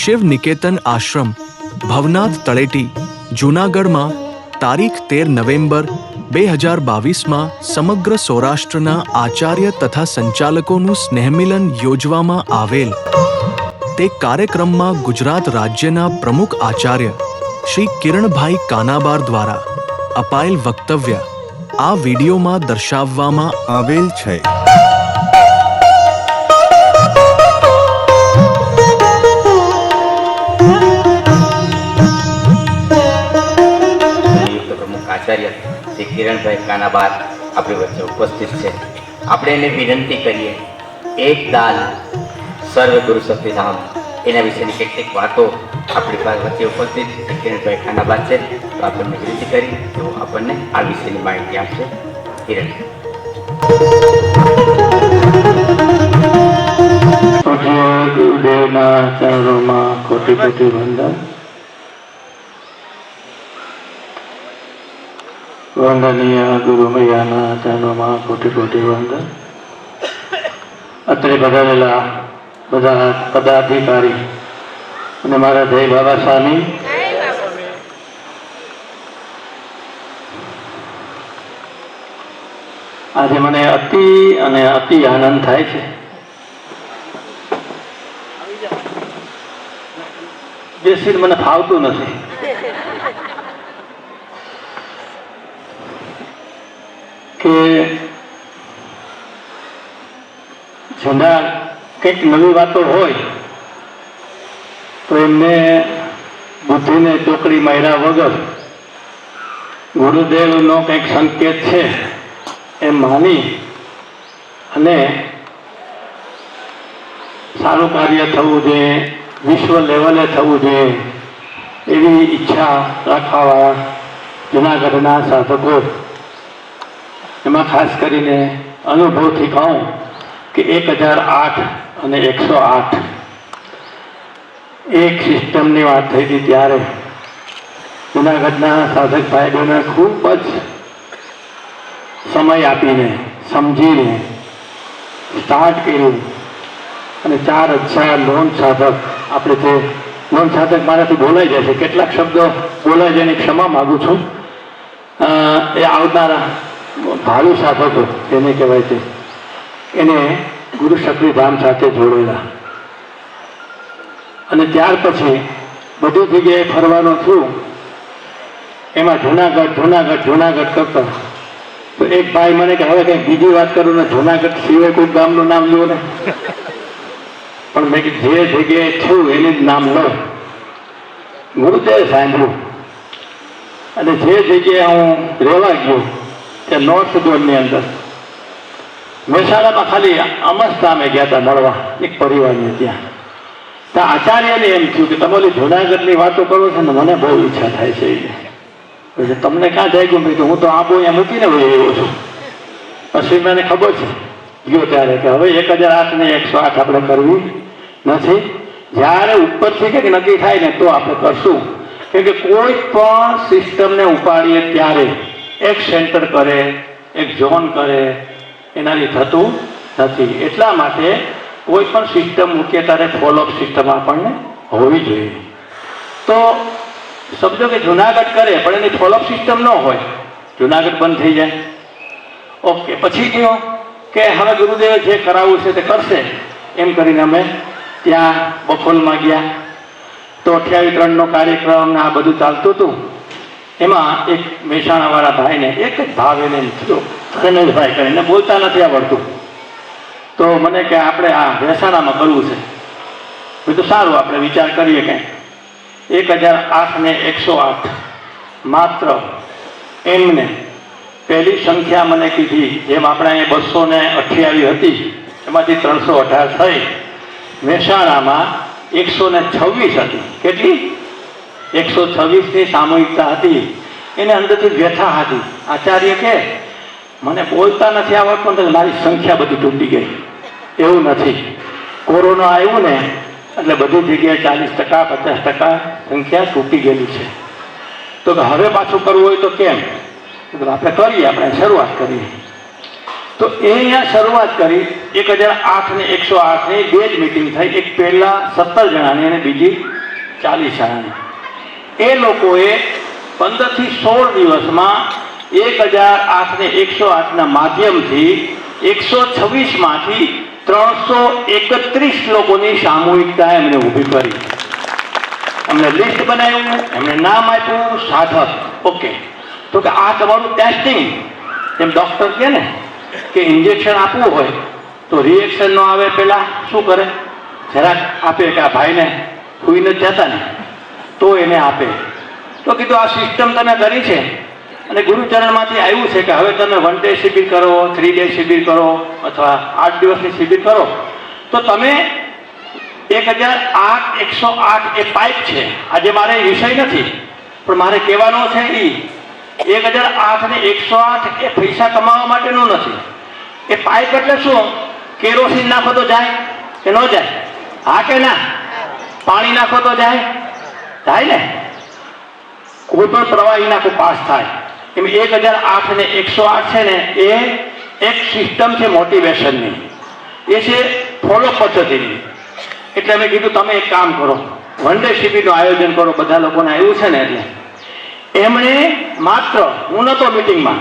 શિવ નિકેતન આશ્રમ ભવનાથ તળેટી જૂનાગઢમાં તારીખ 13 નવેમ્બર 2022માં સમગ્ર સૌરાષ્ટ્રના આચાર્ય તથા સંચાલકોનું સ્નેહમિલન યોજવામાં આવેલ તે કાર્યક્રમમાં ગુજરાત રાજ્યના પ્રમુખ આચાર્ય શ્રી કિરણભાઈ કાનાબાર દ્વારા અપાયેલ વક્તવ્ય આ વિડીયોમાં દર્શાવવામાં આવેલ છે। આચાર્ય શ્રી કિરણભાઈ કાનાબાર આપણી વચ્ચે ઉપસ્થિત છે। આપણે એને વિનંતી કરીએ, એક દાન સર્વ ગુરુ શક્તિધામ એના વિશેની કેટલીક વાતો આપણી પાસે વચ્ચે ઉપસ્થિત શ્રી કિરણભાઈ કાનાબાર છે, તો આપણને વિનંતી કરી તો આપણને આ વિશેની માહિતી આપશે। કિરણ ગુરુદેવના ચરણોમાં કોટી કોટી વંદન। વંદનીય ગુરુ મૈયાના ચરણોમાં કોટી કોટી વંદન। અત્રે પધારેલા બધા પદાધિકારી અને મારા જય બાબા સ્વામી, આજે મને અતિ અને અતિ આનંદ થાય છે। બેસીને મને ફાવતું નથી। કે જેના કંઈક નવી વાતો હોય તો એમને બુદ્ધિને ચોકડી માર્યા વગર ગુરુદેવનો કંઈક સંકેત છે એમ માની અને સારું કાર્ય થવું જોઈએ, વિશ્વ લેવલે થવું જોઈએ એવી ઈચ્છા રાખવાવાળા જૂનાગઢના સાધકો, એમાં ખાસ કરીને અનુભવથી કહું કે 1008 અને 108 એક સિસ્ટમની વાત થઈ હતી ત્યારે જૂનાગઢના સાધક ભાઈ બહેનોએ ખૂબ જ સમય આપીને સમજીને સ્ટાર્ટ કર્યું અને 4000 લોન સાધક, આપણે જે લોન સાધક મારાથી બોલાઈ જાય છે, કેટલાક શબ્દો બોલાઈ જાય એની ક્ષમા માગું છું, એ આવનારા ભાવિ સાધકો એને કહેવાય છે, એને ગુરુ શક્તિધામ સાથે જોડેલા અને ત્યાર પછી બધી જગ્યાએ ફરવાનું થયું। એમાં જૂનાગઢ કરતા તો એક ભાઈ મને કે હવે કંઈક બીજી વાત કરું ને, જૂનાગઢ સિવાય કોઈ ગામનું નામ લો ને, પણ મેં જે જગ્યાએ થયું એનું જ નામ લો। ગુરુદેવ સાંભળ્યું અને જે જગ્યાએ હું રહેવા ગયો તે નોર્થ ઝોનની અંદર મહેસાણામાં ખાલી અમસ્તા અમે ગયા હતા મળવા એક પરિવારને ત્યાં આચાર્યને એમ થયું કે તમારી જૂનાગઢની વાતો કરો છો ને મને બહુ ઈચ્છા થાય છે એટલે તમને ક્યાં જાય ગયું? હું તો આબો અહીંયા મૂકીને વહી છું। પછી મને ખબર છે ગયો ત્યારે કે હવે 1008 ને 108 આપણે કરવી નથી, જ્યારે ઉપરથી કંઈક નક્કી થાય ને તો આપણે કરશું, કેમ કે કોઈ પણ સિસ્ટમને ઉપાડીએ ત્યારે એક સેન્ટર કરે, એક ઝોન કરે, એનાથી થતું નથી। એટલા માટે કોઈ પણ સિસ્ટમ મૂકીએ ત્યારે ફોલોઅપ સિસ્ટમ આપણને હોવી જોઈએ। તો સમજો કે જુનાગઢ કરે પણ એની ફોલોઅપ સિસ્ટમ ન હોય, જુનાગઢ બંધ થઈ જાય। ઓકે, પછી કહ્યું કે હવે ગુરુદેવે જે કરાવવું છે તે કરશે એમ કરીને અમે ત્યાં બખોલમાં ગયા। તો 28-3નો કાર્યક્રમ આ બધું ચાલતું હતું। એમાં એક મહેસાણાવાળા ભાઈને એક જ ભાવ એને થયો, કનૈયાભાઈ કરીને બોલતા નથી આવડતું, તો મને કે આપણે આ મહેસાણામાં કરવું છે। બધું સારું, આપણે વિચાર કરીએ કે 1008 ને 108 માત્ર એમને પહેલી સંખ્યા મને કીધી, જેમ આપણે અહીંયા 228 હતી એમાંથી 318 થઈ, મહેસાણામાં 126 હતી। કેટલી? 126ની સામૂહિકતા હતી, એને અંદરથી વ્યથા હતી। આચાર્ય કે મને બોલતા નથી આવડતું તો મારી સંખ્યા બધી તૂટી ગઈ। એવું નથી, કોરોના આવ્યું ને એટલે બધી જગ્યાએ 40%, 50% સંખ્યા તૂટી ગયેલી છે। તો હવે પાછું કરવું હોય તો કેમ? આપણે કરીએ, આપણે શરૂઆત કરીએ। તો એ અહીંયા શરૂઆત કરી 1008 ને 108ની બે જ મિટિંગ થઈ, એક પહેલા 17 જણાની અને બીજી 40 જણાની. એ લોકોએ 15 થી 16 દિવસમાં 1008 ને 108ના માધ્યમથી 126 માંથી 331 લોકોની સામૂહિકતા એમણે ઊભી કરી. એમણે લિસ્ટ બનાવ્યું, એમણે નામ આપ્યું સાધક. ઓકે, તો કે આ તમારું ટેસ્ટિંગ. એમ ડૉક્ટર કહે ને કે ઇન્જેક્શન આપવું હોય તો રિએક્શન ન આવે પહેલાં શું કરે? જરાક આપે કે આ ભાઈને સુઈ નથી જતા ને તો એને આપે. તો કીધું આ સિસ્ટમ તમે કરી છે અને ગુરુચરણમાંથી આવ્યું છે કે હવે તમે 1 ડે શિબિર કરો, 3 ડે શિબિર કરો અથવા 8 દિવસની શિબિર કરો. તો તમે 1008 108 એ પાઇપ છે. આજે મારે વિષય નથી પણ મારે કહેવાનો છે એ 1008 ને 108 એ પૈસા કમાવા માટેનું નથી. એ પાઇપ એટલે શું? કેરોસીન નાખો તો જાય કે ન જાય? હા કે ના? પાણી નાખો તો જાય ને? કોઈ પણ પ્રવાહી નાખો પાસ થાય. એમ 1008 ને 108 છે ને એ એક સિસ્ટમ છે મોટિવેશનની, એ છે ફોલો પદ્ધતિની. એટલે મેં કીધું તમે એક કામ કરો, 1 ડે શિબિરનું આયોજન કરો. બધા લોકોને આવ્યું છે ને એટલે એમણે માત્ર, હું નહોતો મિટિંગમાં,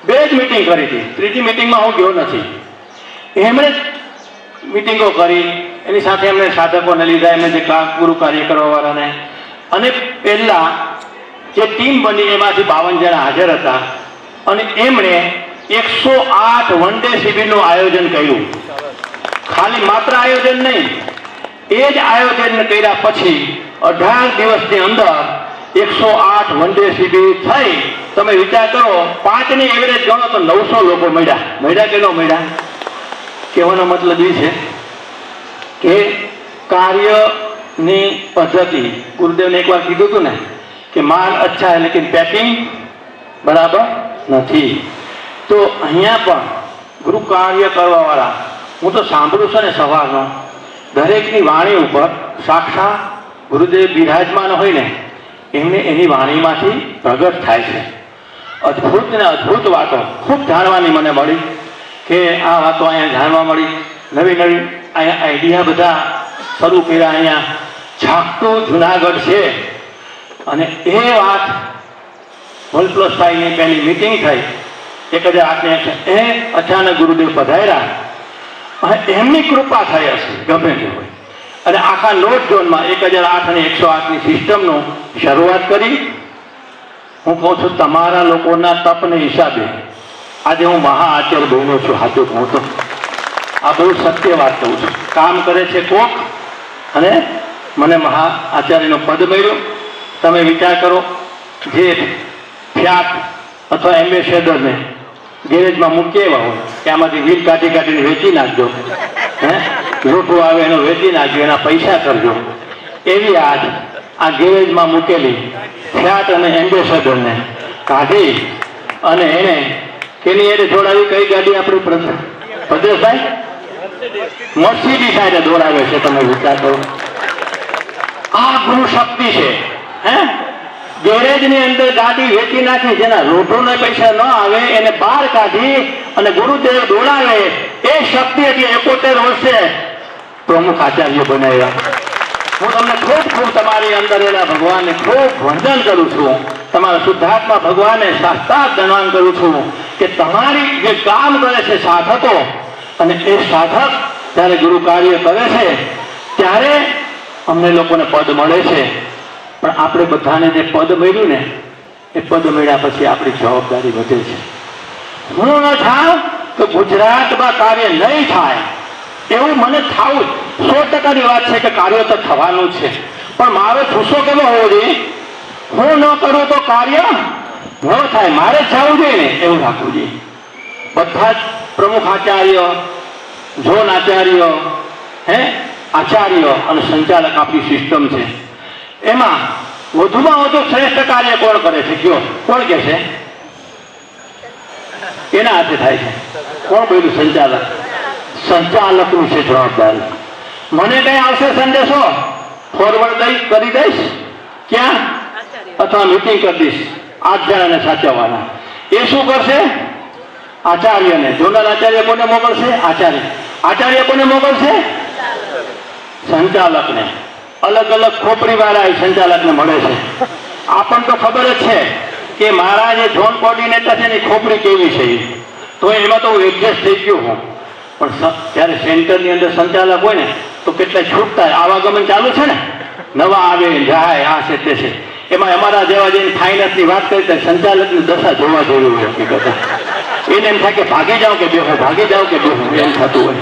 2 જ મિટિંગ કરી હતી, ત્રીજી મિટિંગમાં હું ગયો નથી. એમણે મિટિંગો કરી, એની સાથે એમણે સાધકોને લીધા, એમને જે ગુરુ કાર્ય કરવાવાળાને, અને પહેલા જે ટીમ બની એમાંથી 52 જણા હાજર હતા અને એમણે 108 1 ડે શિબિરનું આયોજન કર્યું. ખાલી માત્ર આયોજન નહીં, એ જ આયોજન કર્યા પછી 18 દિવસની અંદર 108 1 ડે શિબિર થઈ. તમે વિચાર કરો, 5ની એવરેજ ગણો તો 900 લોકો મળ્યા કે ન મળ્યા? કહેવાનો મતલબ એ છે કે કાર્યની પદ્ધતિ, ગુરુદેવને એકવાર કીધું હતું ને કે માલ અચ્છા હે લેકિન પેકિંગ બરાબર નથી. તો અહીંયા પણ ગુરુ કાર્ય કરવાવાળા, હું તો સાંભળું છું ને સવારનો, દરેકની વાણી ઉપર સાક્ષાત ગુરુદેવ બિરાજમાન હોય ને એમને એની વાણીમાંથી પ્રગટ થાય છે. અદ્ભુત ને અદ્ભુત વાતો ખૂબ જાણવાની મને મળી કે આ વાતો અહીંયા જાણવા મળી. નવી નવી અહીંયા આઈડિયા બધા શરૂ કર્યા. અહીંયા ઝાકતું જુનાગઢ છે અને એ વાત વનપ્લસભાઈની પહેલી મિટિંગ થઈ 1008 એ અચાનક ગુરુદેવ પધાર્યા અને એમની કૃપા થઈ હશે ગમે તે હોય. અને આખા નોટ ઝોનમાં 1008 અને 108ની સિસ્ટમનું શરૂઆત કરી. હું કહું છું તમારા લોકોના તપને હિસાબે આજે હું મહાઆચાર્ય બન્યો છું. સાચું કહું તો આ બહુ સત્ય વાત કહું છું. કામ કરે છે કોક અને મને મહાઆચાર્યનું પદ મળ્યું. તમે વિચાર કરો, જે ફ્યાટ અથવા એમ્બેસેડરને ગેરેજમાં મૂકી એવા હોય કે આમાંથી વ્હીલ કાઢીને વેચી નાખજો, લોટું આવે એનો વેચી નાખજો, એના પૈસા કરજો, એવી આ ગેરેજમાં મૂકેલી ફ્યાટ અને એમ્બેસેડરને કાઢી અને એને કેની એને જોડાવી. કઈ ગાડી આપણી પ્રદેશભાઈ? મર્સિડીઝ સાથે દોડાવે છે. તમે વિચાર કરો, આ ગુરુ શક્તિ છે. ગેરેજની અંદર ગાડી વેચી નાખી, જેના રોટોને પૈસા ન આવે એને બહાર કાઢી અને ગુરુદેવ દોડાવે. એ શક્તિ એટલે 71 વર્ષે પ્રમુખ આચાર્ય બનાવ્યા. હું તમને ખૂબ તમારી અંદર એના ભગવાનને ખૂબ વંદન કરું છું. તમારા શુદ્ધાત્મા ભગવાનને સાક્ષાત ધન્યવાદ કરું છું કે તમારી જે કામ કરે છે સાધકો, અને એ સાધક જ્યારે ગુરુ કાર્ય કરે છે ત્યારે અમને લોકોને પદ મળે છે. પણ આપણે બધાને જે પદ મળ્યું ને એ પદ મળ્યા પછી આપણી જવાબદારી વધે છે. હું ન થાવ તો ગુજરાતમાં કાર્ય નહીં થાય એવું મને થાવું 100%ની વાત છે કે કાર્ય તો થવાનું છે. પણ મારો જુસ્સો કેવો હોવો જોઈએ? હું ન કરું તો કાર્ય ન થાય, મારે જવું જોઈએ ને એવું રાખવું જોઈએ. બધા જ પ્રમુખ આચાર્ય, ઝોન આચાર્ય, આચાર્ય અને સંચાલક આપણી સિસ્ટમ છે. એમાં વધુમાં વધુ શ્રેષ્ઠ કાર્ય કોણ કરે છે? કયો, કોણ કે છે? એના હાથે થાય છે. કોણ બોલ્યું? સંચાલક. સંચાલકનું છે જવાબદારી. મને કઈ આવશે સંદેશો ફોરવર્ડ કરી દઈશ ક્યાં, અથવા મીટિંગ કરી દઈશ 8 જણાને સાચવવાના. એ શું કરશે? આચાર્યને. જોનાર આચાર્ય કોને મોકલશે? આચાર્ય. આચાર્ય કોને મોકલશે? સંચાલકને. અલગ અલગ ખોપરી વાળા સંચાલકને મળે છે. આપણને તો ખબર જ છે કે મારા જે ઝોન કોર્ડિનેટર છે ને ખોપરી કેવી છે, તો એમાં તો હું એડજસ્ટ થઈ ગયો હું. પણ જ્યારે સેન્ટરની અંદર સંચાલક હોય ને તો કેટલા છૂટતા આવાગમન ચાલુ છે ને, નવા આવે જાય, આ છે તે છે. એમાં અમારા જેવા જે ફાઇનાન્સની વાત કરી તો સંચાલકની દશા જોવા જેવી હોય હકીકત. એને એમ થાય કે ભાગી જાઓ કે બેહો, ભાગી જાઓ કે બેહો, એમ થતું હોય.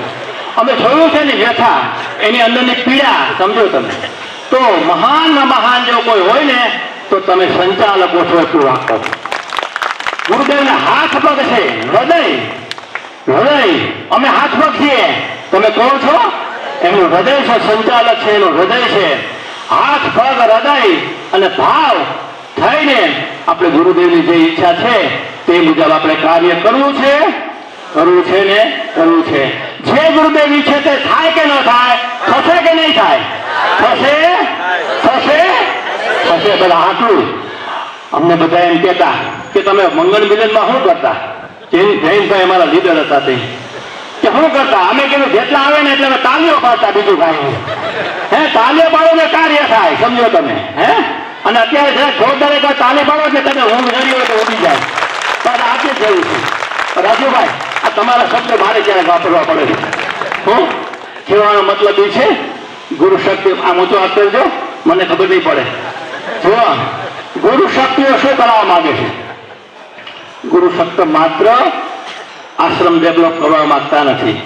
અમે જોયું છે ને વ્યથા, એની અંદરની પીડા સમજો તમે. તો મહાનમાં મહાન જો કોઈ હોય ને તો તમે સંચાલકો છો એટલું રાખો. ગુરુદેવના હાથ પગ છે, હૃદય હૃદય. અમે હાથ પગ છીએ, તમે કોણ છો? એમનું હૃદય છે, સંચાલક છે એનું હૃદય છે. હાથ પગ હૃદય અને ભાવ થઈને આપણે ગુરુદેવની જે ઈચ્છા છે તે મુજબ આપણે કાર્ય કરવું છે ને કરવું છે. જે ગુરુદેવ ઈચ્છે તે થાય કે ન થાય? થશે કે નહીં થાય? થશે થશે થશે. બધા આટલું અમને બધા એમ કહેતા કે તમે મંગળ મિલનમાં શું કરતા? જૈનભાઈ અમારા લીડર હતા તે કે શું કરતા? અમે કીધું જેટલા આવે ને એટલે અમે તાલીઓ પાડતા, બીજું કાંઈ. તાલીઓ પાડો ને કાર્ય થાય, સમજો તમે. અને અત્યારે જરાક જોરદાર કોઈ તાલી પાડો એટલે તમે ઊંઘ જરી હોય તો ઉડી જાય. પણ આજે જ જવું છે. રાજુભાઈ, આ તમારા શબ્દ મારે ક્યારેક વાપરવા પડે છે. હું કહેવાનો મતલબ એ છે, ગુરુ શક્તિ આમ ઊંચો હાથ કરજો, મને ખબર નહીં પડે. જો ગુરુ શક્તિઓ શું કરવા માંગે છે? ગુરુ શક્તિ માત્ર આશ્રમ ડેવલપ કરવા માંગતા નથી.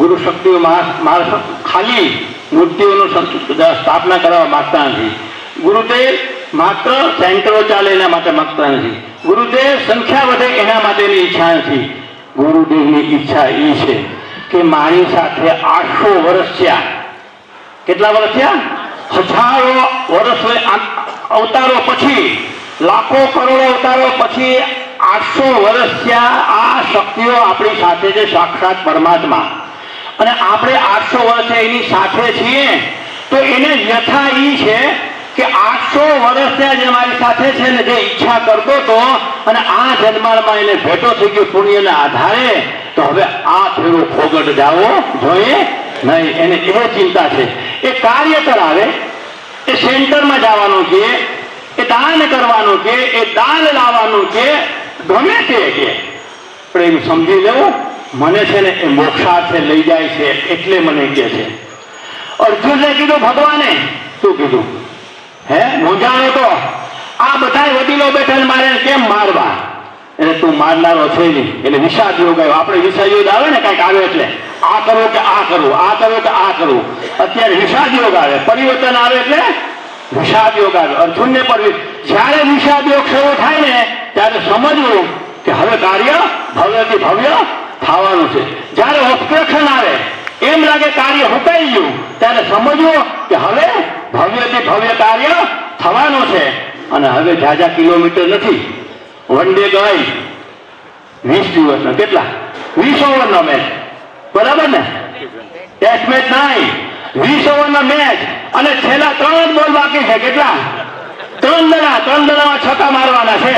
ગુરુ શક્તિઓ ખાલી મૂર્તિઓનું સ્થાપના કરવા માંગતા નથી. ગુરુદેવ માત્ર સેન્ટરો ચાલે એના માટે માંગતા નથી. ગુરુદેવ સંખ્યા વધે એના માટેની ઈચ્છા નથી. ગુરુદેવની ઈચ્છા એ છે કે મારી સાથે 800 વર્ષ થયા. કેટલા વર્ષ થયા? હજારો વર્ષ અવતારો પછી, લાખો કરોડો અવતારો પછી 800 વર્ષ થયા. આ શક્તિઓ આપણી સાથે છે, સાક્ષાત પરમાત્મા. અને આપણે 800 વર્ષે એની સાથે છીએ તો એને વ્યથા એ છે કે 800 વર્ષ ત્યાં જે મારી સાથે છે ને, જે ઈચ્છા કરતો હતો અને આ જન્મમાં એને ભેટો થઈ ગયો પુણ્યના આધારે, તો હવે આ ફેરો ફોગટ જાવો જોઈએ નહીં. એને એ ચિંતા છે. એ કાર્ય કરાવે, એ સેન્ટરમાં જવાનું છે, એ દાન કરવાનું છે, એ દાન લાવવાનું છે, ગમે તે કે પણ એમ સમજી લેવું મને છે ને એ મોક્ષાર્થે લઈ જાય છે એટલે મને કહે છે. અર્જુને કીધું ભગવાને શું કીધું? મૂંઝાણો તો આ બધા વડીલો બેઠા મારે કેમ મારવા? એટલે તું મારનારો છે નહીં. એટલે વિષાદ યોગ આવ્યો. આપણે વિષાદ યોગ આવે ને કઈક આવે એટલે આ કરવું કે આ કરવું, આ કરવું કે આ કરવું. અત્યારે વિષાદ યોગ આવે, પરિવર્તન આવે એટલે વિષાદ યોગ આવે. અર્જુનને પણ જયારે વિષાદ યોગ શરૂ થાય ને ત્યારે સમજવું કે હવે કાર્ય ભવ્યથી ભવ્ય થવાનું છે. જયારે ઓબ્સ્ટ્રક્શન આવે, એમ લાગે કાર્ય હુકાઈ ગયું, ત્યારે સમજવું કે હવે ભવ્યથી ભવ્ય કાર્ય થવાનું છે. અને હવે જાજા કિલોમીટર નથી. વન ડે ગઈ 20 દિવસનો, કેટલા 20 ઓવરનો મેચ, બરાબર ને? ટેસ્ટ મેચ નહીં, 20 ઓવરનો મેચ. અને છેલ્લા 3 બોલ બાકી છે. કેટલા? 3 દડામાં છક્કા મારવાના છે.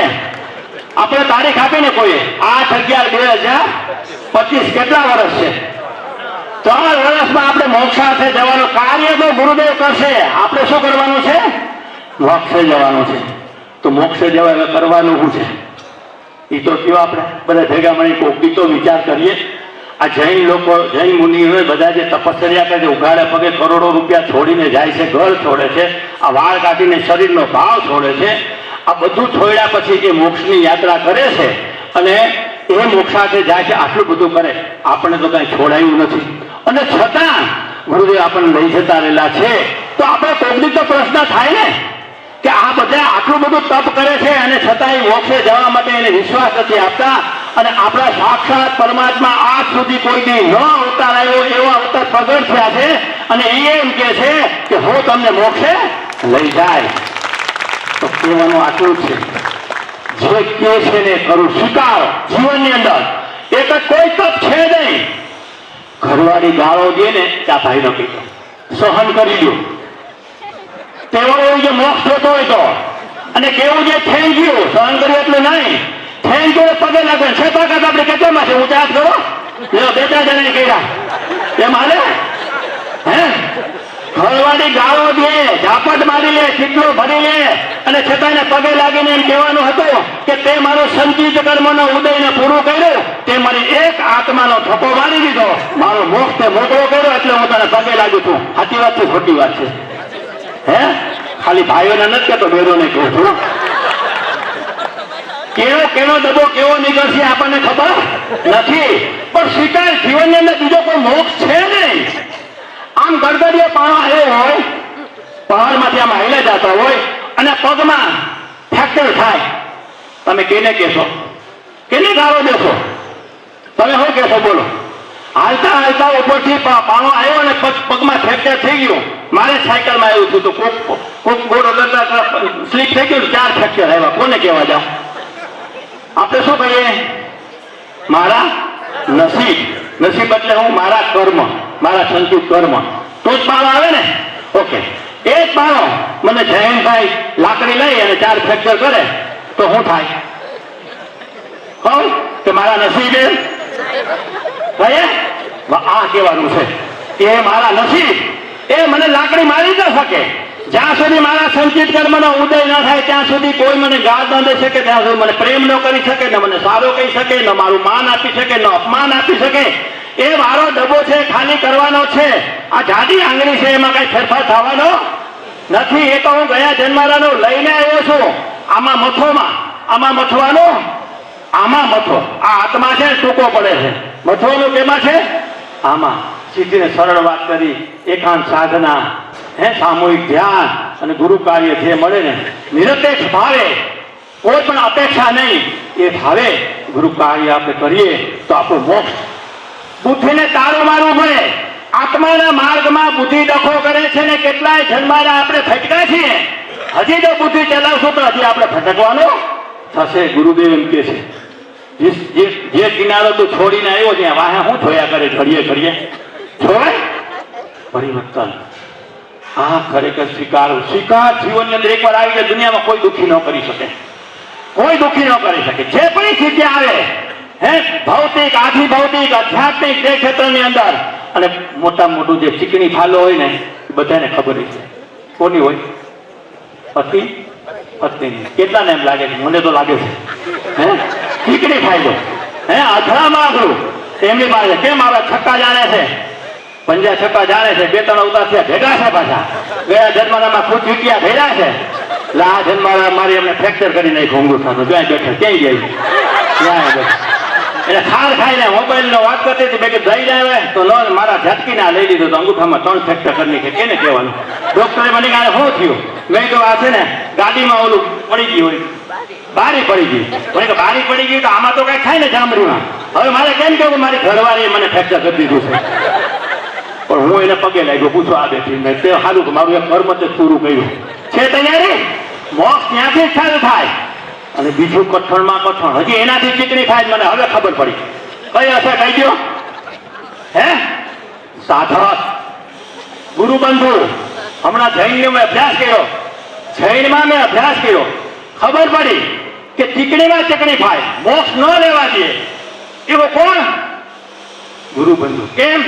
આપણે તારીખ આપીને કોઈએ 8/11/2025 કેટલા વર્ષ છે? 3 વર્ષમાં આપણે મોક્ષાર્થે જવાનું કાર્ય તો ગુરુદેવ કરશે. આપણે શું કરવાનું છે? મોક્ષે જવાનું છે. તો મોક્ષે જવા કરવાનું શું છે એ તો કયો? આપણે બધા ભેગા મળી કોક તો વિચાર કરીએ. આ જૈન લોકો, જૈન મુનિઓ બધા જે તપશ્ચર્યા કરે છે, ઉઘાડે પગે કરોડો રૂપિયા છોડીને જાય છે, ઘર છોડે છે, આ વાળ કાઢીને શરીરનો ભાવ છોડે છે. આ બધું છોડ્યા પછી એ મોક્ષની યાત્રા કરે છે અને એ મોક્ષાર્થે જાય છે. આટલું બધું કરે, આપણે તો કઈ છોડાયું નથી. અને છતાં ગુરુદેવ આપણને લઈ જતા રહેલા છે. તો આપણે કોઈક તો પ્રશ્ન થાય ને કે આ બધા આટલું બધું તપ કરે છે અને છતાં એ મોક્ષે જવા માટે એને વિશ્વાસ નથી આપતા. અને આપણા સાક્ષાત પરમાત્મા આજ સુધી કોઈ દી ન અવતાર આવ્યો એવો અવતાર પ્રગટ થયા છે અને એ એમ કે છે કે હું તમને મોક્ષે લઈ જાય. તો કહેવાનું આટલું જ છે, જે કે છે ને કરું, સ્વીકારો. જીવનની અંદર એક કોઈ તપ છે નહીં. ઘરવાળી ગાળો દે ને ત્યાં ભાઈ ન પીતો, સહન કરી દો. તેવો એવું જે મોક્ષ થતો હોય તો, અને કેવું જે થઈ ગયું સહન કર્યું એટલે નહીં, થેન્ક યુ પગે લાગે છે તાકાત આપણે કેટલામાં છે ઊંચા હાથ કરો લ્યો 2-4 જણાને કર્યા એમ હાલે હે ઘરવાળી ગાળો દે ઝાપટ મારી લે ચીટલો ભરી લે અને છતાં એને પગે લાગીને એમ કહેવાનું હતું કે તે મારો સંચિત કર્મનો ઉદયને પૂરું કર્યું તે મારી એક આત્માનો થપ્પો મારી દીધો મારો મોક્ષ તે મોકળો કર્યો એટલે હું તને પગે લાગુ છું સાચી વાત છે ખોટી વાત છે હે ખાલી ભાઈઓને નથી કહેતો બહેનોને કહું છું કેવો ડબ્બો કેવો નીકળશે આપણને ખબર નથી પણ સ્વીકાર જીવનની અંદર બીજો કોઈ મોક્ષ છે નહીં આમ ગડગડીયો પાણો આવ્યો હોય પહાડમાંથી આમ હાઈલા જતા હોય અને પગમાં ફ્રેક્ચર થાય તમે કેને કહેશો કેને ગાળો દેશો તમે શું કહેશો બોલો હાલતા હાલતા ઉપરથી પાણો આવ્યો અને પગમાં ફ્રેક્ચર થઈ ગયું મારે સાયકલમાં આવ્યું હતું તો કોક ગોળો સ્લીપ થઈ ગયું 4 ફ્રેક્ચર આવ્યા કોને કહેવા જાવ આપણે શું કહીએ મારા નસીબ એટલે હું મારા કર્મ મારા સંચિત કર્મ તો જ પાળો આવે ને ઓકે એ જ પાળો મને જયંતભાઈ લાકડી લઈ અને 4 ફ્રેક્ચર કરે તો શું થાય કહું કે મારા નસીબે ભાઈ આ કહેવાનું છે કે મારા નસીબ એ મને લાકડી મારી ન શકે જ્યાં સુધી મારા સંચિત કર્મનો ઉદય ન થાય ત્યાં સુધી કોઈ મને ગાળ ન દઈ શકે ત્યાં સુધી મને પ્રેમ ન કરી શકે ન મને સારો કહી શકે ન મારું માન આપી શકે ન અપમાન આપી શકે એ મારો ડબ્બો છે ખાલી કરવાનો છે આ જાડી આંગળી છે એમાં કઈ ફેરફાર થવાનો નથી એ તો હું ગયા જન્મારાનો લઈને આવ્યો છું આમાં મથવાનો આમાં મથો આ આત્મા છે ટૂંકો પડે છે મથવાનું કેમાં છે આમાં સીધીને સરળ વાત કરી એકાંત સાધના સામૂહિક ધ્યાન અને ગુરુ કાર્ય જે મળે ને નિરપેક્ષ ભાવે કોઈ પણ અપેક્ષા નહીં એ ભાવે ગુરુ કાર્ય આપણે કરીએ તો આપણું મોક્ષ બુદ્ધિને તારું મારવું પડે આત્માના માર્ગમાં બુદ્ધિ ડખો કરે છે ને કેટલાય જન્માના આપણે ફટકા છીએ હજી જો બુદ્ધિ ચલાવશું તો હજી આપણે ફટકવાનું થશે ગુરુદેવ એમ કે છે જે કિનારો તું છોડીને આવ્યો છે વાહે શું જોયા કરે ઘડીએ છોડ પરિવર્તન આ ખરેખર સ્વીકાર જીવનની અંદર એકવાર આવી જાય દુનિયામાં કોઈ દુઃખી ન કરી શકે જે પરિસ્થિતિ આવે ભૌતિક આધિભૌતિક આધ્યાત્મિક તે ક્ષેત્રની અંદર અને મોટું જે ચીકણી ફાલો હોય ને બધાને ખબર છે કોની હોય પત્ની કેટલાને એમ લાગે છે મને તો લાગે છે ચીકણી ફાયદો અથડામાં અઘરું તેમની પાસે કેમ આવે છક્કા જાણે છે પંજા છક્કા જાણે છે 2-3 અવતાર થયા ભેગા છે પાછા ગયા જન્માનામાં ખુદ ચીટિયા ભેગા છે એટલે આ જન્માના મારી એમને ફ્રેક્ચર કરી નાખ્યું અંગૂઠાનું જ્યાં બેઠા ક્યાંય ગઈ એને ખાર ખાઈને મોબાઈલ નો વાત કરતી હતી કે જઈ જાય તો મારા ઝટકી ના લઈ લીધો તો અંગૂઠામાં 3 ફ્રેક્ચર કરી નાખે કેને કહેવાનું ડોક્ટરે મને કહે શું થયું મેં તો આ છે ને ગાડીમાં ઓલું પડી ગયું હોય બારી પડી ગઈ મને કે બારી પડી ગઈ તો આમાં તો કઈ થાય ને જામરીમાં હવે મારે કેમ કેવું મારી ઘરવાળીએ મને ફ્રેક્ચર કરી દીધું છે પણ હું એને પગે લાગ્યો પૂછો આ બેઠી મેં તે સારું મારું એક કર્મ તે પૂરું કર્યું છે તૈયારી મોક્ષ ત્યાંથી જ ચાલુ થાય અને બીજું કઠણમાં કઠણ હજી એનાથી ચીકણી થાય મને હવે ખબર પડી કઈ હશે કહી દો સાધક ગુરુ બંધુ હમણાં જૈનનો મેં અભ્યાસ કર્યો ખબર પડી કે ચીકણીમાં ચીકણી થાય મોક્ષ ન લેવા દે એવો કોણ ગુરુ બંધુ કેમ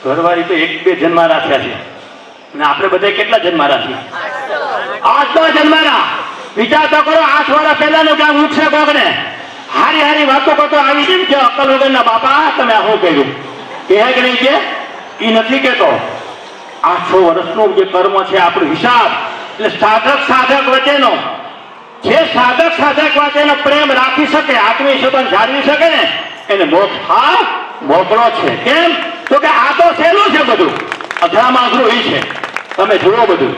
ઘરવાળી તો 1-2 જન્મા રાખ્યા છે અને આપણે બધા કેટલા જન્મા રાખ્યા 8 જન્માના વિચાર તો કરો 8 વર્ષ પહેલાનું ક્યાં ઉઠશે કોકને હારી વાતો કરતો આવી કેમ છે અક્કલ વગરના બાપા તમે આ શું કર્યું કે નહીં કે એ નથી કેતો 800 વર્ષનું જે કર્મ છે આપણો હિસાબ એટલે સાધક વચ્ચેનો જે સાધક વચ્ચેનો પ્રેમ રાખી શકે આત્મીય સંબંધ જાળવી શકે ને એને મોક્ષ મોકળો છે કેમ તો કે આ તો સહેલું છે બધું અઘરામાં અઘરું એ છે તમે જુઓ બધું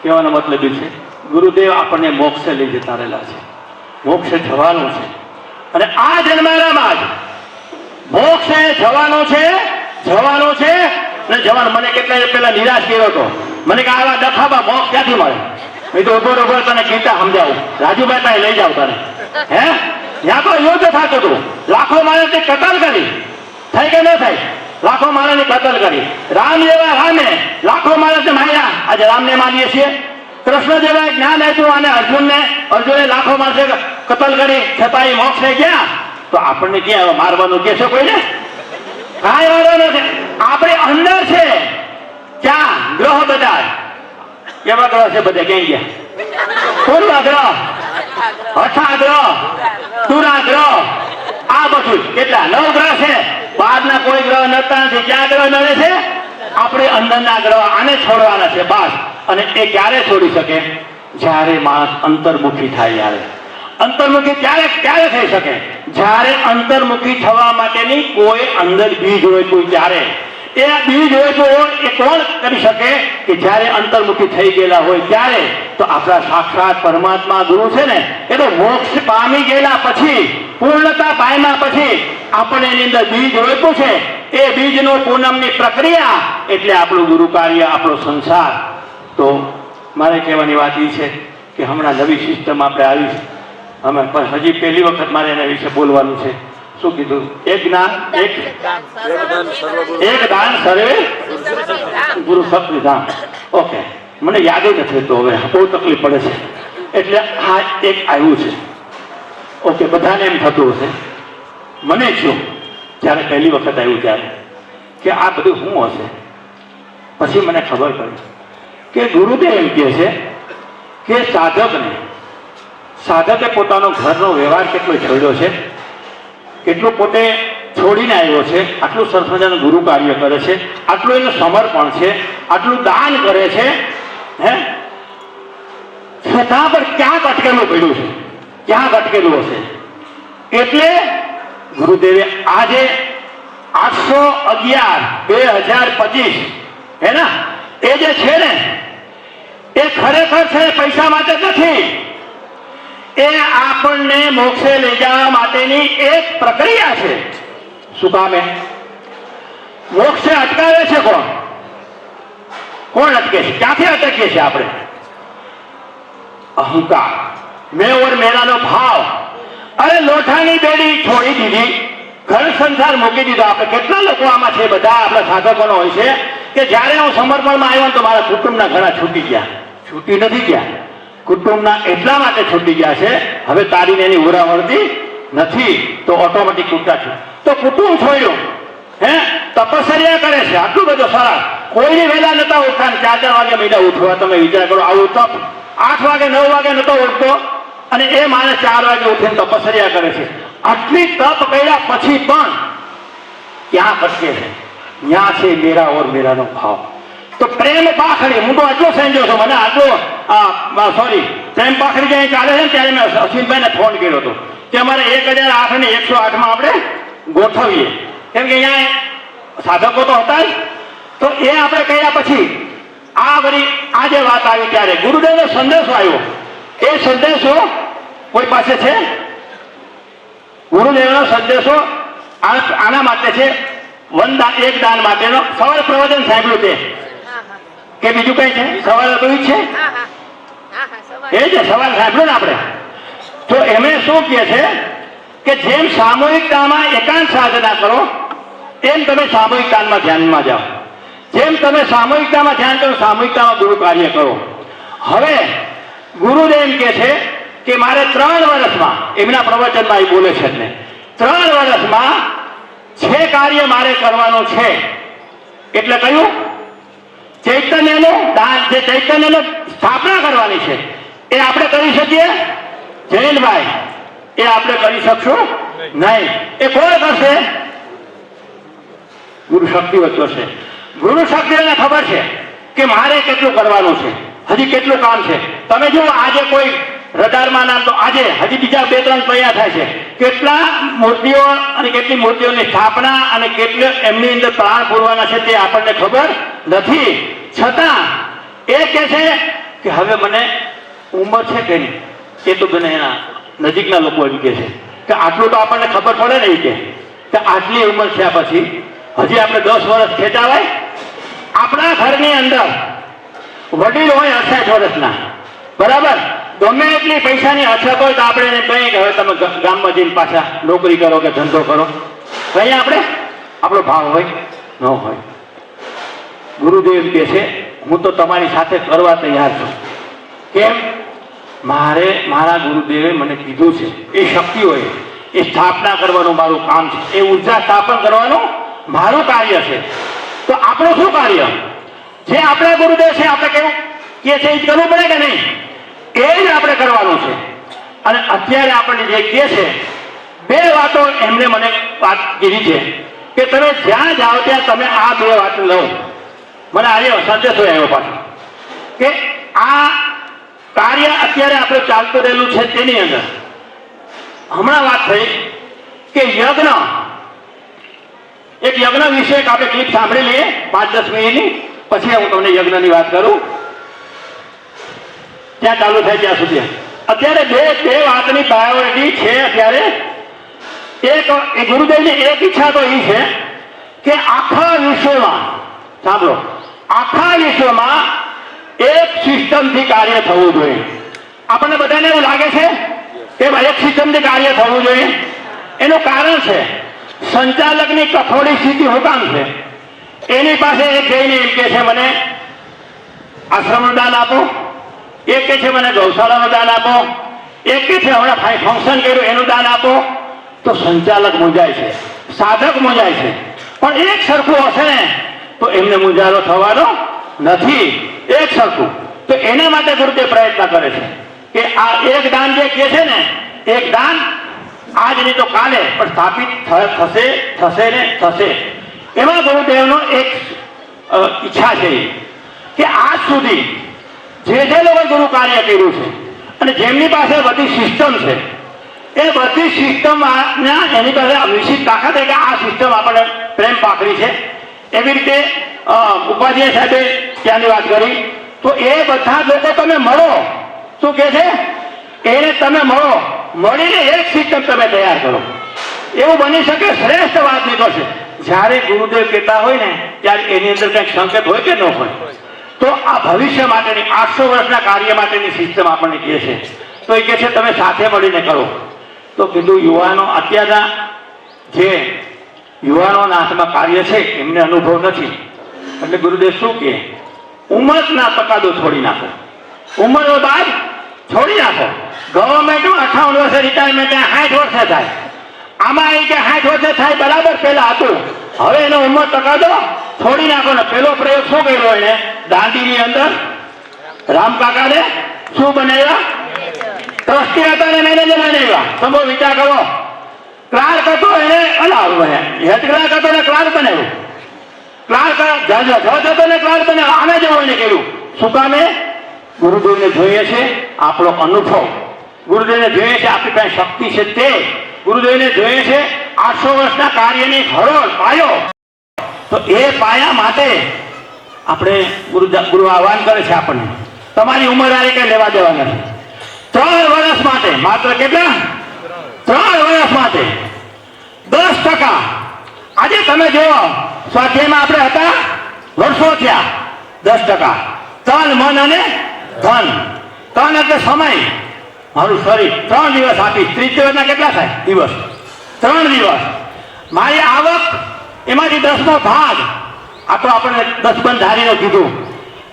કહેવાનો મતલબ એ છે ગુરુદેવ આપણને મોક્ષે લઈ જતા રહેલા છે મોક્ષે જવાનું છે અને આ જન્મારામાં જ મોક્ષે જવાનું છે ને જવાનું મને કેટલાય પેલા નિરાશ કર્યો હતો મને કે આવા ડખાબા મોક્ષ ક્યાંથી મળે મેં તો ઉભો તને ગીતા સમજાવું રાજુભાઈ પાસે લઈ જાવ તને ત્યાં તો યુદ્ધ થતું હતું લાખો માણસની કતલ કરી થઈ કે ન થઈ લાખો માણસની કતલ કરી રામ જેવા રામે લાખો માણસને માર્યા આજે રામને માનીએ છીએ કૃષ્ણ જેવા જ્ઞાન આપ્યું અને અર્જુને લાખો માણસે કતલ કરી છતાં એ મોક્ષે ગયા તો આપણને ક્યાં મારવાનું કે છે કોઈને? કાંઈ વાંધો નથી. આપણે અંદર છે ક્યાં ગ્રહ બધા કેવા ગ્રહ છે? બધા ક્યાં ગયા? પૂર્વ ગ્રહ, હઠા ગ્રહ, તુરા ગ્રહ, આ બધું કેટલા 9 ગ્રહ છે. બહારના કોઈ ગ્રહ નડતા નથી. ક્યાં ગ્રહ નડે છે? આપણે અંદરના ગ્રહ. આને છોડવાના છે બસ. અને એ ક્યારે છોડી શકે? જ્યારે માણસ અંતર્મુખી થાય. ત્યારે અંતર્મુખી ક્યારે થઈ શકે? જ્યારે અંતર્મુખી થવા માટેની કોઈ અંદર બીજ હોય કોઈ ત્યારે. એ બીજ હોય તો એ કોણ કરી શકે? કે જ્યારે અંતર્મુખી થઈ ગયેલા હોય ત્યારે. તો આપણા સાક્ષાત પરમાત્મા ગુરુ છે ને, એ તો મોક્ષ પામી ગયેલા પછી, પૂર્ણતા પામ્યા પછી આપણને એની અંદર બીજ રોપ્યું છે. એ બીજનો પૂનમની પ્રક્રિયા એટલે આપણું ગુરુ કાર્ય, આપણો સંસાર. તો મારે કહેવાની વાત એ છે કે હમણાં નવી સિસ્ટમ આપણે આવી છે. અમે પણ હજી પહેલી વખત મારે એના વિશે બોલવાનું છે. શું કીધું? એક જ્ઞાન એક દાન સર્વે ગુરુ શક્તિ ધામ. ઓકે, મને યાદ નથી તો હવે બહુ તકલીફ પડે છે. એટલે આ એક આવ્યું છે. ઓકે, બધાને એમ થતું હશે, મને શું જ્યારે પહેલી વખત આવ્યું ત્યારે કે આ બધું શું હશે. પછી મને ખબર પડી કે ગુરુદેવ એમ કહે છે કે સાધકે પોતાનો ઘરનો વ્યવહાર કેટલો છોડ્યો છે, કેટલું પોતે છોડીને આવ્યો છે. આટલું સરસ મજાનું ગુરુ કાર્ય કરે છે, આટલું એનું સમર્પણ છે, આટલું દાન કરે છે, હે છતાં પણ ક્યાંક અટકેલું પડ્યું છે, ક્યાંક અટકેલું હશે. એટલે ગુરુદેવે આજે 811/2025 હે ને, એ જે છે ને એ ખરેખર છે પૈસા માટે નથી. એ આપણને મોક્ષે લઈ જવા માટેની એક પ્રક્રિયા છે. શું કામે? મોક્ષે અટકાવે છે કોણ? કોણ અટકે છે? ક્યાંથી અટકીએ છીએ આપણે? અહંકાર, મેં ઓર મેરાનો ભાવ. અરે લોઠાની બેડી છોડી દીધી, ઘર સંસાર મૂકી દીધો. આપણે કેટલા લોકો આમાં છે, બધા આપણા સાધકોનો હોય છે કે જ્યારે હું સમર્પણમાં આવ્યો તો મારા કુટુંબના ઘણા છૂટી ગયા. છૂટી નથી ગયા, કુટુંબના એટલા માટે છૂટી ગયા છે, હવે તારીને એની ઉરા વળતી નથી તો ઓટોમેટિક છૂટા છું. તો કુટુંબ છોડ્યું, હે તપશ્ચર્યા કરે છે, આટલું બધું સરસ. કોઈને વહેલા નતા ઉઠતા, 4 વાગે મહિના ઉઠવા. તમે વિચાર કરો, આવું તપ 8 વાગે 9 વાગે નતો ઉઠતો અને એ માણસ 4 વાગે ઉઠીને તપશ્ચર્યા કરે છે. આટલી તપ કર્યા પછી પણ ક્યાં અટકે છે? ત્યાં છે મેરા ઓર મેરાનો ભાવ. તો પ્રેમ પાખડી, હું તો આટલો સમજો છું, મને આટલો પ્રેમ પાખડી જ્યાં ચાલે છે ને ત્યારે મેં અશ્વિનભાઈને ફોન કર્યો હતો કે અમારે 1008 ને 108 આપણે ગોઠવીએ, કેમ કે અહીંયા સાધકો તો હતા જ. તો એ આપણે કર્યા પછી આ જે વાત આવી ત્યારે ગુરુદેવનો સંદેશો આવ્યો. એ સંદેશો કોઈ પાસે છે? ગુરુદેવનો સંદેશો આના માટે છે, એક દાન માટેનો. સવારે પ્રવચન સાંભળ્યું છે કે બીજું કઈ છે? સવાલ હતું છે, એ જ સવાલ સાંભળ્યો ને આપણે. તો એમણે શું કહે છે કે જેમ સામૂહિકતામાં એકાંત સાધના કરો એમ તમે સામૂહિક દાનમાં ધ્યાનમાં જાઓ. જેમ તમે સામૂહિકતામાં ધ્યાન કરો, સામૂહિકતામાં ગુરુ કાર્ય કરો. હવે ગુરુદેવ એમ કહે છે કે મારે 3 વર્ષમાં, એમના પ્રવચનમાં એ બોલે છે એટલે 3 વર્ષમાં 6 કાર્ય મારે કરવાનું છે. એટલે કયું? ચૈતન્યનું દાન, જે ચૈતન્યનું સ્થાપના કરવાની છે એ આપણે કરી શકીએ? જૈનભાઈ, એ આપણે કરી શકશું નહીં. એ કોણ કરશે? ગુરુ શક્તિ કરશે. ગુરુ શક્તિને ખબર છે કે મારે કેટલું કરવાનું છે, હજી કેટલું કામ છે. તમે જુઓ, આજે કોઈ રડારમાં નામ તો આજે હજી બીજા 2-3 તૈયાર થાય છે. કેટલા મૂર્તિઓ અને કેટલી મૂર્તિઓની સ્થાપના અને કેટલે એમની અંદર પ્રાણ પૂરવાના છે તે આપણને ખબર નથી. છતાં એ કહે છે કે હવે મને ઉંમર છે કે નહીં, એ તો મને એના નજીકના લોકો એમ કહે છે કે આટલું તો આપણને ખબર પડે ને, કે આટલી ઉંમર થયા પછી હજી આપણે 10 વર્ષ ખેંચાવાય? આપણા ઘરની અંદર વડીલ હોય 68 વર્ષના, બરાબર, ગમે એટલી પૈસાની અછત હોય તો આપણે એને કહીએ કે હવે તમે ગામમાં જઈને પાછા નોકરી કરો કે ધંધો કરો. કહીએ આપણે? આપણો ભાવ હોય ન હોય. ગુરુદેવ કહે છે હું તો તમારી સાથે કરવા તૈયાર છું. કેમ? મારા ગુરુદેવે મને કીધું છે એ શક્તિઓએ એ સ્થાપના કરવાનું મારું કામ છે, એ ઉર્જા સ્થાપન કરવાનું મારું કાર્ય છે. તો આપણું શું કાર્ય? જે આપણા ગુરુદેવ છે આપણે કેવું કે છે એ કરવું પડે કે નહીં? એ જ આપણે કરવાનું છે. અને અત્યારે આપણને જે કહે છે, બે વાતો એમને મને વાત કીધી છે કે તમે જ્યાં જાઓ ત્યાં તમે આ બે વાત લો. મને આજે સંદેશો આવ્યો પાછો કે આ કાર્ય અત્યારે આપણે ચાલતું રહેલું છે તેની અંદર હમણાં વાત થઈ કે યજ્ઞ, એક યજ્ઞ વિશે આપણે ક્લિપ સાંભળી લઈએ 5-10 મિનિટની, પછી હું તમને યજ્ઞની વાત કરું. ત્યાં ચાલુ થાય ત્યાં સુધી અત્યારે બે વાતની પ્રાયોરિટી છે. અત્યારે એક ગુરુદેવની એક ઈચ્છા તો એ છે કે આખા વિશ્વમાં, સાંભળો, આખા વિશ્વમાં એક સિસ્ટમથી કાર્ય થવું જોઈએ. આપણને બધાને એવું લાગે છે કે ભાઈ એક સિસ્ટમથી કાર્ય થવું જોઈએ. એનું કારણ છે સંચાલકની કઠોળી સ્થિતિ શું કામ છે? એની પાસે એક જઈને એમ કે છે મને આશ્રમનું દાન આપો, એક કે છે મને ગૌશાળાનું દાન આપો, એક કે છે હમણાં ફંક્શન કર્યું એનું દાન આપો. તો સંચાલક મૂંઝાય છે, સાધક મૂંઝાય છે. પણ એક સરખું હશે ને તો એમને મૂંઝારો થવાનો નથી, એક સરખું. તો એના માટે ગુરુદેવ પ્રયત્ન કરે છે કે આ એક દાન જે કહે છે ને, એક દાન આજ નહીં તો કાલે પણ સ્થાપિત થશે ને થશે. એમાં ગુરુદેવનો એક ઈચ્છા છે કે આજ સુધી જે લોકો ગુરુ કાર્ય કર્યું છે અને જેમની પાસે બધી સિસ્ટમ છે, એ બધી સિસ્ટમ એની પાસે નિશ્ચિત તાકાત છે કે આ સિસ્ટમ આપણને પ્રેમ પાકડી છે. એવી રીતે ઉપાધ્યાય સાહેબે ત્યાંની વાત કરી. તો એ બધા લોકો તમે મળો, શું કે છે, એને તમે મળો, મળીને એક સિસ્ટમ તમે તૈયાર કરો. એવું બની શકે શ્રેષ્ઠ વાત નીકળશે. જ્યારે ગુરુદેવ કહેતા હોય ને ત્યારે એની અંદર કંઈક સંકેત હોય કે ન હોય. તો આ ભવિષ્ય માટેની 800 વર્ષના કાર્ય માટેની સિસ્ટમ આપણને કહે છે. તો એ કહે છે તમે સાથે મળીને કરો. તો કીધું યુવાનો, અત્યારના જે યુવાનોના હાથમાં કાર્ય છે એમને અનુભવ નથી. એટલે ગુરુદેવ શું કહે, ઉંમરના તકાદો છોડી નાખો, ઉંમર બાદ છોડી નાખો. ગવર્મેન્ટમાં 58 વર્ષે રિટાયરમેન્ટ 60 વર્ષે થાય. આમાં એ કે 60 વર્ષે થાય બરાબર પહેલા હતું, હવે એનો ઉંમર તકાદો છોડી નાખો ને. પેલો પ્રયોગ શું કર્યો એને દાંડીની અંદર? રામકાકાને શું બનાવ્યા? ટ્રસ્ટી હતા ને મેનેજર બનાવ્યા. તમે વિચાર કરો, ક્લાર્ક હતો એને હેડ ક્લાર્ક હતો ને ક્લાર્ક બનાવ્યો, ક્લાર્ક જજ હતો ને ક્લાર્ક બનાવ્યો. આને જેવું એને કર્યું. શું કામે? ગુરુદેવને જોઈએ છે આપણો અનુભવ, ગુરુદેવને જોઈએ છે આપણી પાસે શક્તિ છે તે, ગુરુદેવને જોઈએ છે 800 વર્ષના કાર્યની હરોળ પાયો. તો એ પાયા માટે આપણે ગુરુ આહ્વાન કરે છે આપણને, તમારી ઉંમર આ કઈ લેવા દેવા નથી. 3 વર્ષ માટે, માત્ર કેટલા? 3 વર્ષ માટે 10%. આજે તમે જુઓ સ્વાધ્યાયમાં આપણે હતા વર્ષો થયા, 10%. તન, મન અને ધન. તન એટલે સમય, મારું શરીર 3 દિવસ આપીશ. 30 દિવસના કેટલા થાય? દિવસ. 3 દિવસ. મારી આવક એમાંથી 10નો ભાગ. આ તો આપણે 10 બંધારીનો કીધું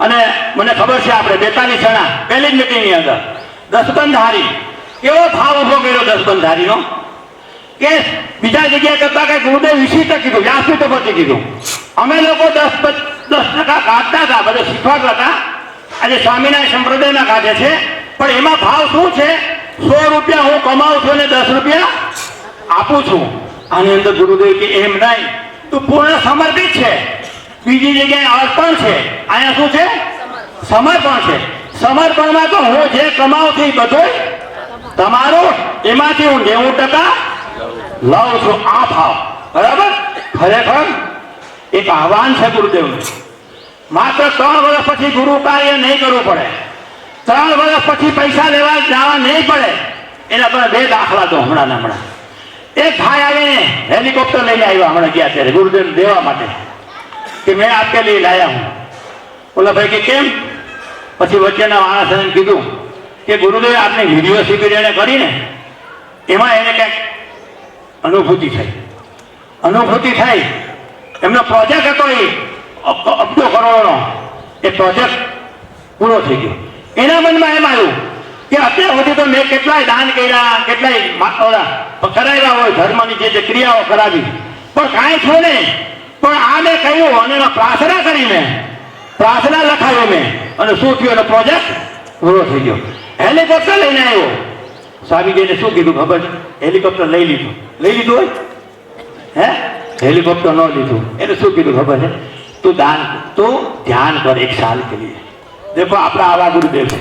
અને મને ખબર છે આપણે 42 જણા પહેલી જ મીટિંગની અંદર 10 બંધારી કેવો ભાવ ઉભો કર્યો 10 બંધારીનો કે બીજા જગ્યાએ કરતા કઈ ગુરુદેવ વિશિષ્ટ કીધું, વ્યાસપીઠ પરથી કીધું. અમે લોકો 10% કાઢતા હતા, બધા શીખવાડતા હતા. આજે સ્વામિનારાયણ સંપ્રદાયના કાઢે છે, પણ એમાં ભાવ શું છે? 100 રૂપિયા હું કમાઉં છું અને 10 રૂપિયા આપું છું. આની અંદર ગુરુદેવ કે એમ નહીં, તું પૂર્ણ સમર્પિત છે. બીજી જગ્યાએ અર્પણ છે, અહીંયા શું છે? સમર્પણ છે. સમર્પણમાં તો હું જે કમાઉં છું એ બધું તમારું, એમાંથી હું 90% લઉં છું. આ ભાવ બરાબર ખરેખર એક આહ્વાન છે ગુરુદેવનું. માત્ર 3 વર્ષ પછી ગુરુ કાર્ય નહીં કરવું પડે, 3 વર્ષ પછી પૈસા લેવા જવા નહીં પડે. એના પર 2 દાખલા તો હમણાં એક ભાઈ આવીને હેલિકોપ્ટર લઈને આવ્યા હમણાં ગયા ત્યારે ગુરુદેવ દેવા માટે કે મેં આપકે લઈ લાયા હું. ઓલા ભાઈ કે કેમ? પછી વચ્ચેના માણસે કીધું કે ગુરુદેવ આપની વિડીયો શિબિર એને કરીને એમાં એને કંઈક અનુભૂતિ થઈ. એમનો પ્રોજેક્ટ હતો એ અબજો કરોડનો, એ પ્રોજેક્ટ પૂરો થઈ ગયો. એના મનમાં એમ આવ્યું કે અત્યાર સુધી તો મેં કેટલાય દાન કર્યા, કેટલાય કરાવ્યા હોય, ધર્મની જે ક્રિયાઓ કરાવી, પણ કાંઈ થયું નહીં. પણ આ મેં કહ્યું અને એમાં પ્રાર્થના કરી, મેં પ્રાર્થના લખાવી મેં, અને શું થયું? એનો પ્રોજેક્ટ પૂરો થઈ ગયો. હેલિકોપ્ટર લઈને આવ્યો. સ્વામીજીને શું કીધું ખબર છે? હેલિકોપ્ટર લઈ લીધું હોય હે, હેલિકોપ્ટર ન લીધું. એને શું કીધું ખબર છે? તું ધ્યાન કર 1 સાલ કે લીએ. દેખો આપણા આવા ગુરુદેવ છે,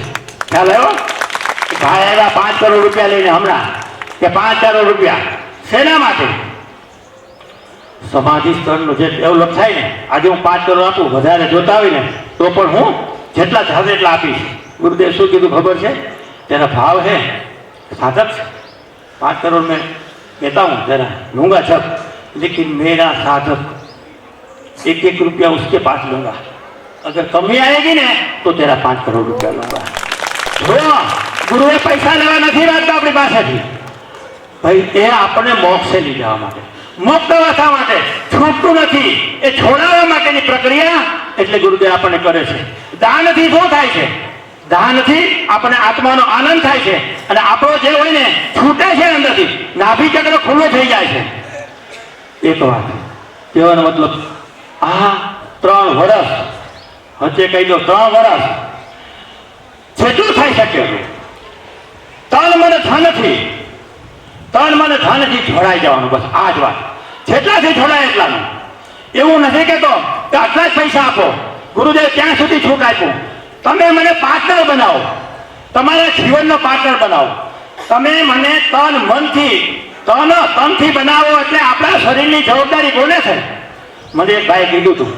ખ્યાલ આવ્યો? ભાઈ આવ્યા 5 કરોડ રૂપિયા લઈને હમણાં, કે 5 કરોડ રૂપિયા શેના માટે? સમાધિ સ્તરનું જે ડેવલપ થાય ને, આજે હું 5 કરોડ આપું, વધારે જોતા હોય ને તો પણ હું જેટલા ચાહે એટલા આપીશ. ગુરુદેવ શું કીધું ખબર છે? તેના ભાવ है साधक 5 करोड़ में कहता हूँ जरा लूंगा सब, लेकिन मेरा साधक 1-1 रुपया उसके पास लूंगा, अगर कमी आएगी ने तो तेरा 5 करोड़ रुपया लूंगा. જો ગુરુએ પૈસા લેવા નથી માંગતા આપણી પાસેથી, ભાઈ એ આપણે મોક્ષે લઈ જવા માટે, મુક્ત અવસ્થા માટે, છૂટતું નથી એ છોડાવવા માટેની પ્રક્રિયા એટલે ગુરુદેવ આપણને કરે છે. દાનથી શું થાય છે? દાનથી આપણે આત્માનો આનંદ થાય છે, અને આપણો જે હોય ને છૂટે છે અંદરથી, નાભી ચક્ર ખુલ્લો થઈ જાય છે. એક વાત કહેવાનો મતલબ, આ 3 વર્ષ વચ્ચે કહી દો, 3 વર્ષ જેટલું થઈ શકે તન મને ધનથી જોડાઈ જવાનું, બસ આ જ વાત. જેટલાથી જોડાય એટલાનું. એવું નથી કહેતો કે આટલા જ પૈસા આપો. ગુરુદેવ ત્યાં સુધી છૂટ આપ્યું, તમે મને પાર્ટનર બનાવો, તમારા જીવનનો પાર્ટનર બનાવો. તમે મને તનથી બનાવો, એટલે આપણા શરીરની જવાબદારી કોને છે? મને એક ભાઈ કીધું હતું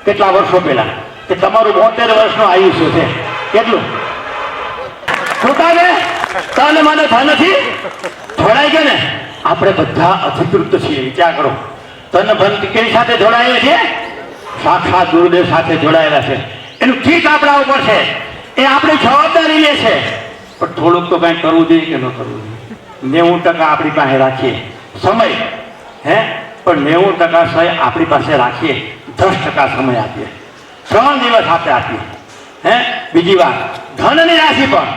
કેટલા વર્ષો પહેલા કે તમારું 72 વર્ષનું આયુષ્ય છે. કેટલું છૂટાવે? તન મને ધનથી જોડાઈ ગયો ને. આપણે બધા અધિકૃત છીએ. વિચાર કરો, તન મન કેની સાથે જોડાયેલા છે? સાક્ષાત ગુરુદેવ સાથે જોડાયેલા છે. એનું ચીજ આપણા ઉપર છે, એ આપણી જવાબદારી લે છે. પણ થોડુંક તો કંઈ કરવું જોઈએ કે ન કરવું જોઈએ? 90% આપણી પાસે રાખીએ સમય, હે, પણ 90% સમય આપણી પાસે રાખીએ, 10% સમય આપીએ, 3 દિવસ આપણે આપીએ. હે, બીજી વાત, ધનની રાશિ પણ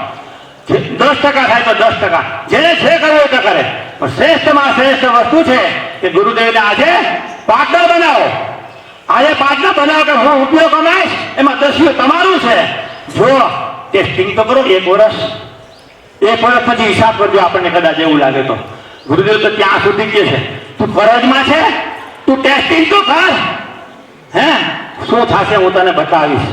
10% થાય તો 10%, જેને જે કરવું હોય તો કરે. પણ શ્રેષ્ઠમાં શ્રેષ્ઠ વસ્તુ છે કે ગુરુદેવને આજે પાર્ટનર બનાવો. આજે પાર્ટનર બનાવો કે હું ઉપયોગ કમાઈશ, એમાં 10 તમારું છે. જો ટેસ્ટિંગ તો કરો 1 વર્ષ પછી હિસાબ કરજો. આપણને કદાચ એવું લાગે તો ગુરુદેવ તો ત્યાં સુધી કહે છે તું ફરજમાં છે, તું ટેસ્ટિંગ તો કર. હે, શું થશે હું તને બતાવીશ.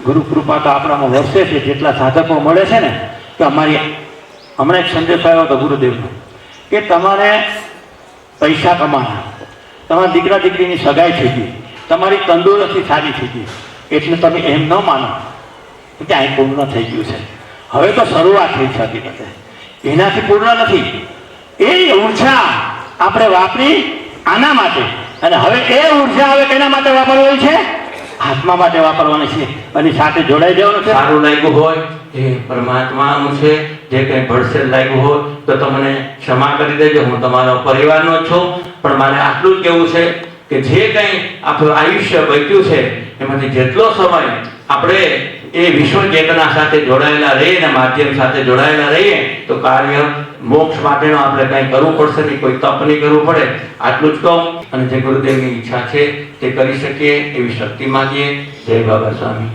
ગુરુ કૃપા તો આપણામાં વર્ષે છે. જેટલા સાધકો મળે છે ને, કે હમણાં એક સંદેશ આવ્યો હતો ગુરુદેવનો કે તમારે પૈસા કમાના, તમારા દીકરા દીકરીની સગાઈ થઈ ગઈ, તમારી તંદુરસ્તી સારી થઈ ગઈ, એટલે તમે એમ ન માનો કે આ પૂર્ણ થઈ ગયું છે. હવે તો શરૂઆત થઈ છે. હકીકતે એનાથી પૂર્ણ નથી. એ ઉર્જા આપણે વાપરી આના માટે, અને હવે એ ઉર્જા હવે કેના માટે વાપરવાની છે? આત્મા માટે વાપરવાની છે, અને સાથે જોડાઈ જવાનું છે. સારું લાગ્યું હોય એ પરમાત્માનું છે, જે કંઈ ભડસેલ લાગ્યું હોય તો તમને ક્ષમા કરી દેજો. હું તમારો પરિવારનો જ છું, પણ મારે આટલું જ કહેવું છે કે જે કંઈ આપણું આયુષ્ય બચ્યું છે એમાંથી જેટલો સમય આપણે એ વિશ્વ ચેતના સાથે જોડાયેલા રહીએ અને માધ્યમ સાથે જોડાયેલા રહીએ તો કાર્ય મોક્ષ માટેનું આપણે કંઈ કરવું પડશે નહીં, કોઈ તપ નહીં કરવું પડે. આટલું જ કહું, અને જે ગુરુદેવની ઈચ્છા છે તે કરી શકીએ એવી શક્તિ માંગીએ. જય બાબા સ્વામી.